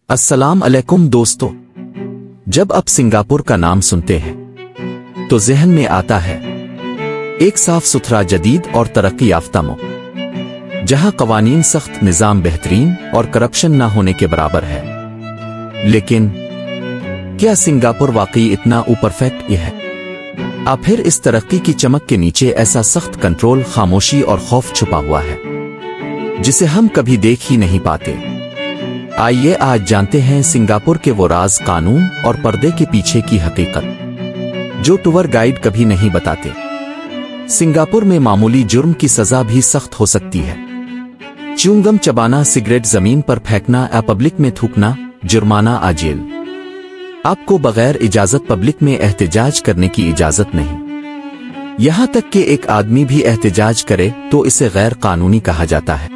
अस्सलाम अलैकुम दोस्तों। जब आप सिंगापुर का नाम सुनते हैं तो ज़हन में आता है एक साफ सुथरा, जदीद और तरक्की याफ्ता मुल्क, जहां कवानीन सख्त, निज़ाम बेहतरीन और करप्शन ना होने के बराबर है। लेकिन क्या सिंगापुर वाकई इतना परफेक्ट है? या फिर इस तरक्की की चमक के नीचे ऐसा सख्त कंट्रोल, खामोशी और खौफ छुपा हुआ है जिसे हम कभी देख ही नहीं पाते? आइए आज जानते हैं सिंगापुर के वो राज, कानून और पर्दे के पीछे की हकीकत जो टूर गाइड कभी नहीं बताते। सिंगापुर में मामूली जुर्म की सजा भी सख्त हो सकती है। च्युइंगम चबाना, सिगरेट जमीन पर फेंकना या पब्लिक में थूकना, जुर्माना आ जेल। आपको बगैर इजाजत पब्लिक में एहतजाज करने की इजाजत नहीं। यहां तक कि एक आदमी भी एहतजाज करे तो इसे गैर कानूनी कहा जाता है।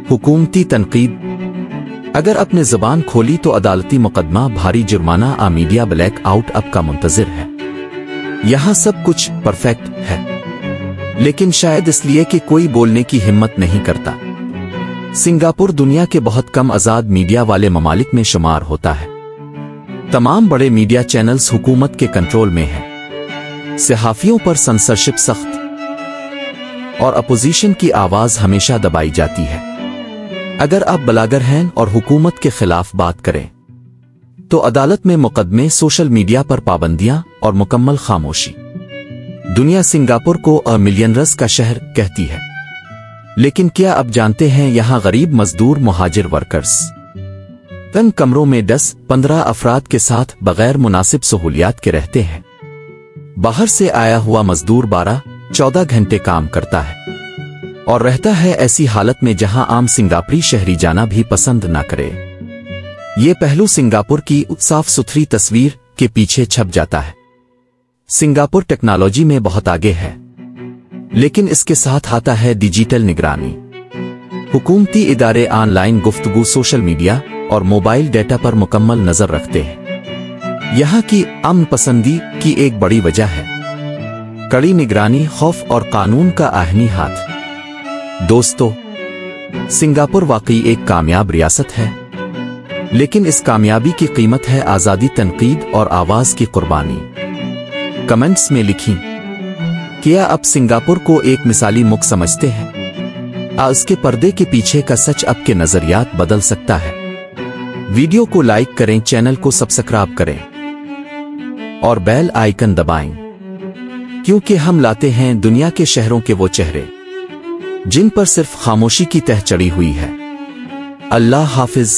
हुकूमती तनकीद, अगर अपने ज़बान खोली तो अदालती मुकदमा, भारी जुर्माना, मीडिया ब्लैक आउट आपका मुंतज़िर है। यहां सब कुछ परफेक्ट है, लेकिन शायद इसलिए कि कोई बोलने की हिम्मत नहीं करता। सिंगापुर दुनिया के बहुत कम आज़ाद मीडिया वाले ममालिक में शुमार होता है। तमाम बड़े मीडिया चैनल्स हुकूमत के कंट्रोल में हैं। सहाफ़ियों पर सेंसरशिप सख्त और अपोजिशन की आवाज़ हमेशा दबाई जाती है। अगर आप ब्लॉगर हैं और हुकूमत के खिलाफ बात करें तो अदालत में मुकदमे, सोशल मीडिया पर पाबंदियां और मुकम्मल खामोशी। दुनिया सिंगापुर को मिलियनर्स का शहर कहती है, लेकिन क्या आप जानते हैं यहां गरीब मजदूर, मुहाजिर वर्कर्स तंग कमरों में 10-15 अफराद के साथ बगैर मुनासिब सहूलियात के रहते हैं। बाहर से आया हुआ मजदूर 12-14 घंटे काम करता है और रहता है ऐसी हालत में जहां आम सिंगापुरी शहरी जाना भी पसंद ना करे। ये पहलू सिंगापुर की साफ सुथरी तस्वीर के पीछे छप जाता है। सिंगापुर टेक्नोलॉजी में बहुत आगे है, लेकिन इसके साथ आता है डिजिटल निगरानी। हुकूमती इदारे ऑनलाइन गुफ्तगू, सोशल मीडिया और मोबाइल डेटा पर मुकम्मल नजर रखते हैं। यहाँ की अमन पसंदी की एक बड़ी वजह है कड़ी निगरानी, खौफ और कानून का आहनी हाथ। दोस्तों, सिंगापुर वाकई एक कामयाब रियासत है, लेकिन इस कामयाबी की कीमत है आज़ादी, तनकीद और आवाज़ की कुर्बानी। कमेंट्स में लिखीं, क्या आप सिंगापुर को एक मिसाली मुल्क समझते हैं? इसके पर्दे के पीछे का सच आपके नज़रियात बदल सकता है। वीडियो को लाइक करें, चैनल को सब्सक्राइब करें और बेल आइकन दबाएं, क्योंकि हम लाते हैं दुनिया के शहरों के वो चेहरे जिन पर सिर्फ खामोशी की तह चढ़ी हुई है। अल्लाह हाफिज।